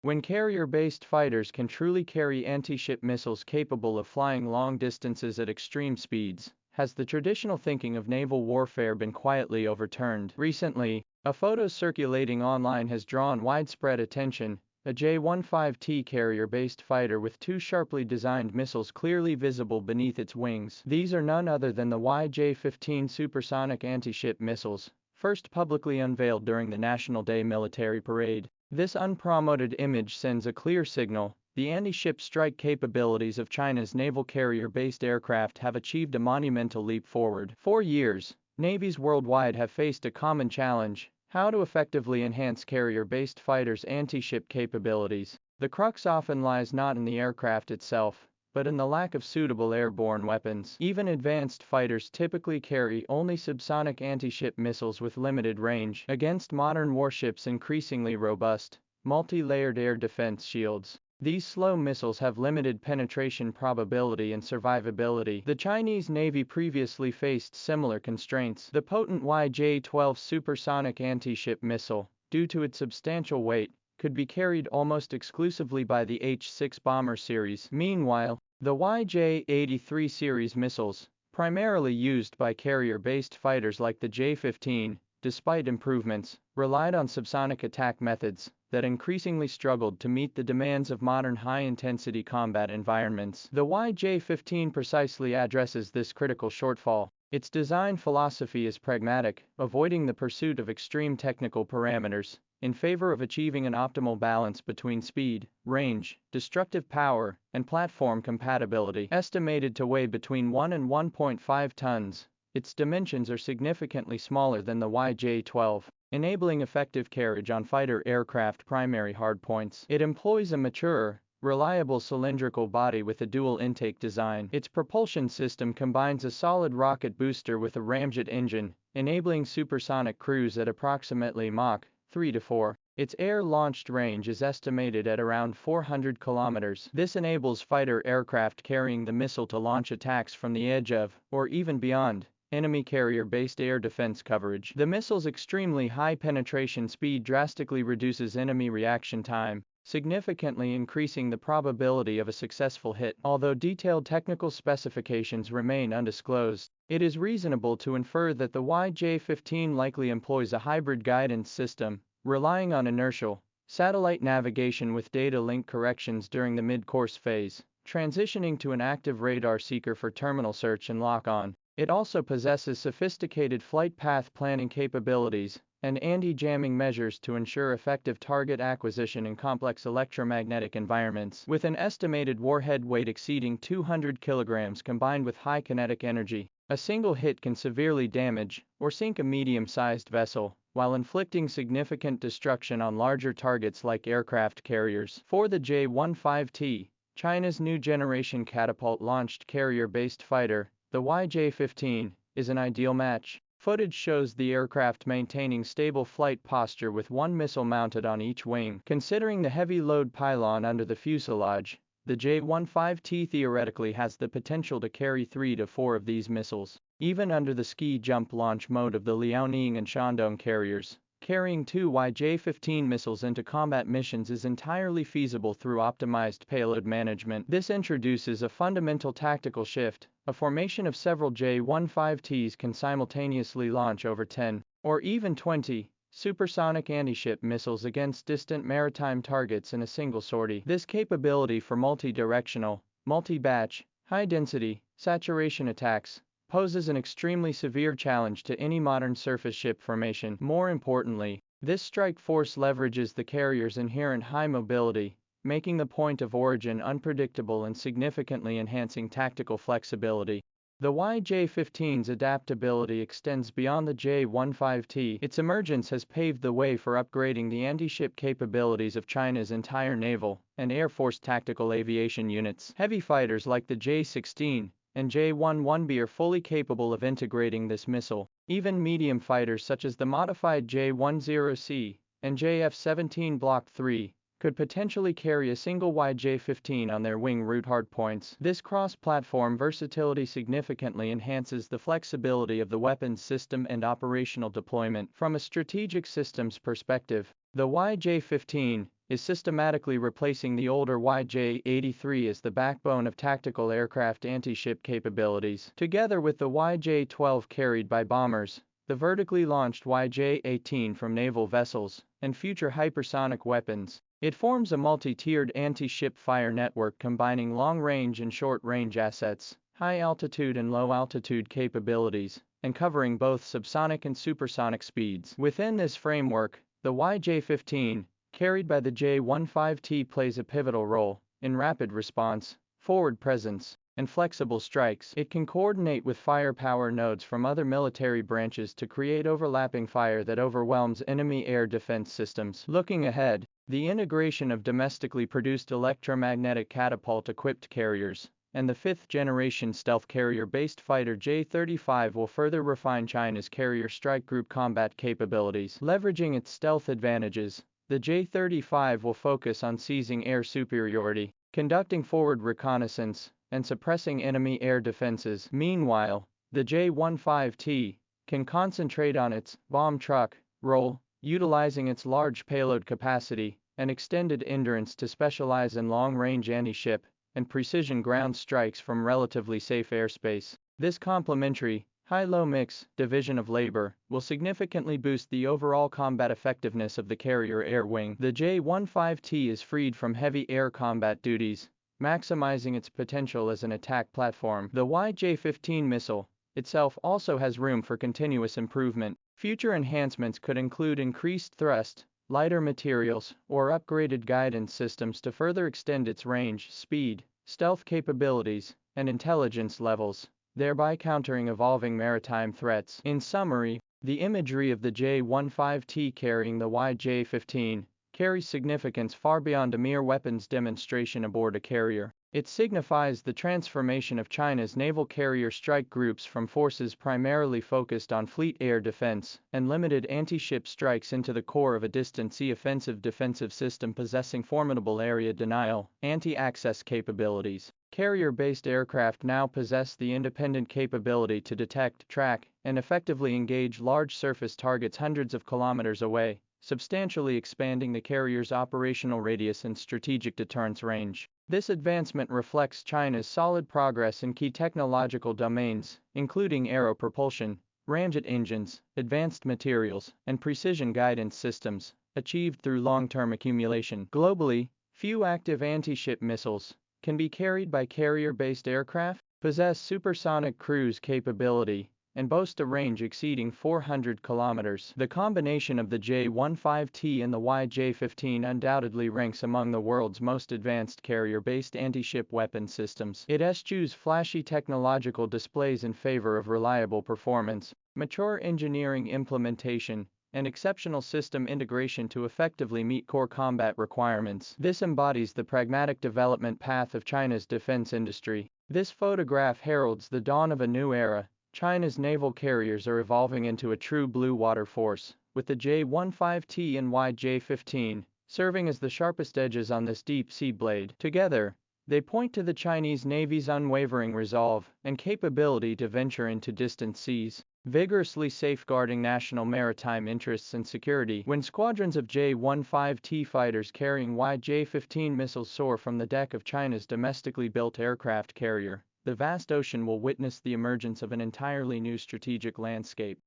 When carrier-based fighters can truly carry anti-ship missiles capable of flying long distances at extreme speeds, has the traditional thinking of naval warfare been quietly overturned? Recently, a photo circulating online has drawn widespread attention. A J-15T carrier-based fighter with two sharply designed missiles clearly visible beneath its wings. These are none other than the YJ-15 supersonic anti-ship missiles, first publicly unveiled during the National Day military parade. This unpromoted image sends a clear signal. The anti-ship strike capabilities of China's naval carrier-based aircraft have achieved a monumental leap forward. For years, navies worldwide have faced a common challenge: how to effectively enhance carrier-based fighters' anti-ship capabilities. The crux often lies not in the aircraft itself, but in the lack of suitable airborne weapons. Even advanced fighters typically carry only subsonic anti-ship missiles with limited range. Against modern warships' increasingly robust, multi-layered air defense shields, these slow missiles have limited penetration probability and survivability. The Chinese Navy previously faced similar constraints. The potent YJ-12 supersonic anti-ship missile, due to its substantial weight, could be carried almost exclusively by the H-6 bomber series. Meanwhile, the YJ-83 series missiles, primarily used by carrier-based fighters like the J-15, despite improvements, relied on subsonic attack methods that increasingly struggled to meet the demands of modern high-intensity combat environments. The YJ-15 precisely addresses this critical shortfall. Its design philosophy is pragmatic, avoiding the pursuit of extreme technical parameters, in favor of achieving an optimal balance between speed, range, destructive power, and platform compatibility. Estimated to weigh between 1 and 1.5 tons, its dimensions are significantly smaller than the YJ-12, enabling effective carriage on fighter aircraft primary hardpoints. It employs a mature, reliable cylindrical body with a dual intake design. Its propulsion system combines a solid rocket booster with a ramjet engine, enabling supersonic cruise at approximately Mach 3 to 4. Its air-launched range is estimated at around 400 kilometers. This enables fighter aircraft carrying the missile to launch attacks from the edge of, or even beyond, enemy carrier-based air defense coverage. The missile's extremely high penetration speed drastically reduces enemy reaction time, significantly increasing the probability of a successful hit. Although detailed technical specifications remain undisclosed, it is reasonable to infer that the YJ-15 likely employs a hybrid guidance system, relying on inertial, satellite navigation with data link corrections during the mid-course phase, transitioning to an active radar seeker for terminal search and lock-on. It also possesses sophisticated flight path planning capabilities and anti-jamming measures to ensure effective target acquisition in complex electromagnetic environments. With an estimated warhead weight exceeding 200 kilograms combined with high kinetic energy, a single hit can severely damage or sink a medium-sized vessel, while inflicting significant destruction on larger targets like aircraft carriers. For the J-15T, China's new generation catapult-launched carrier-based fighter, the YJ-15, is an ideal match. Footage shows the aircraft maintaining stable flight posture with one missile mounted on each wing. Considering the heavy load pylon under the fuselage, the J-15T theoretically has the potential to carry 3 to 4 of these missiles. Even under the ski-jump launch mode of the Liaoning and Shandong carriers, carrying 2 YJ-15 missiles into combat missions is entirely feasible through optimized payload management. This introduces a fundamental tactical shift. A formation of several J-15Ts can simultaneously launch over 10, or even 20, supersonic anti-ship missiles against distant maritime targets in a single sortie. This capability for multi-directional, multi-batch, high-density, saturation attacks poses an extremely severe challenge to any modern surface ship formation. More importantly, this strike force leverages the carrier's inherent high mobility, making the point of origin unpredictable and significantly enhancing tactical flexibility. The YJ-15's adaptability extends beyond the J-15T. Its emergence has paved the way for upgrading the anti-ship capabilities of China's entire naval and Air Force tactical aviation units. Heavy fighters like the J-16 and J-11B are fully capable of integrating this missile. Even medium fighters such as the modified J-10C and JF-17 Block 3 could potentially carry a single YJ-15 on their wing root hardpoints. This cross-platform versatility significantly enhances the flexibility of the weapons system and operational deployment. From a strategic systems perspective, the YJ-15 is systematically replacing the older YJ-83 as the backbone of tactical aircraft anti-ship capabilities. Together with the YJ-12 carried by bombers, the vertically launched YJ-18 from naval vessels, and future hypersonic weapons, it forms a multi-tiered anti-ship fire network combining long-range and short-range assets, high-altitude and low-altitude capabilities, and covering both subsonic and supersonic speeds. Within this framework, the YJ-15, carried by the J-15T, plays a pivotal role in rapid response, forward presence, and flexible strikes. It can coordinate with firepower nodes from other military branches to create overlapping fire that overwhelms enemy air defense systems. Looking ahead, the integration of domestically produced electromagnetic catapult-equipped carriers and the fifth-generation stealth carrier-based fighter J-35 will further refine China's carrier strike group combat capabilities. Leveraging its stealth advantages, the J-35 will focus on seizing air superiority, conducting forward reconnaissance, and suppressing enemy air defenses. Meanwhile, the J-15T can concentrate on its bomb truck role, utilizing its large payload capacity and extended endurance to specialize in long-range anti-ship and precision ground strikes from relatively safe airspace. This complementary, high-low mix division of labor will significantly boost the overall combat effectiveness of the carrier air wing. The J-15T is freed from heavy air combat duties, maximizing its potential as an attack platform. The YJ-15 missile itself also has room for continuous improvement. Future enhancements could include increased thrust, lighter materials, or upgraded guidance systems to further extend its range, speed, stealth capabilities, and intelligence levels, thereby countering evolving maritime threats. In summary, the imagery of the J-15T carrying the YJ-15 carries significance far beyond a mere weapons demonstration aboard a carrier. It signifies the transformation of China's naval carrier strike groups from forces primarily focused on fleet air defense and limited anti-ship strikes into the core of a distant sea offensive defensive system possessing formidable area denial, anti-access capabilities. Carrier-based aircraft now possess the independent capability to detect, track, and effectively engage large surface targets hundreds of kilometers away, substantially expanding the carrier's operational radius and strategic deterrence range. This advancement reflects China's solid progress in key technological domains, including aero-propulsion, ramjet engines, advanced materials, and precision guidance systems, achieved through long-term accumulation. Globally, few active anti-ship missiles can be carried by carrier-based aircraft, possess supersonic cruise capability, and boast a range exceeding 400 kilometers. The combination of the J-15T and the YJ-15 undoubtedly ranks among the world's most advanced carrier-based anti-ship weapon systems. It eschews flashy technological displays in favor of reliable performance, mature engineering implementation, and exceptional system integration to effectively meet core combat requirements. This embodies the pragmatic development path of China's defense industry. This photograph heralds the dawn of a new era. China's naval carriers are evolving into a true blue water force, with the J-15T and YJ-15 serving as the sharpest edges on this deep-sea blade. Together, they point to the Chinese Navy's unwavering resolve and capability to venture into distant seas, vigorously safeguarding national maritime interests and security. When squadrons of J-15T fighters carrying YJ-15 missiles soar from the deck of China's domestically built aircraft carrier, the vast ocean will witness the emergence of an entirely new strategic landscape.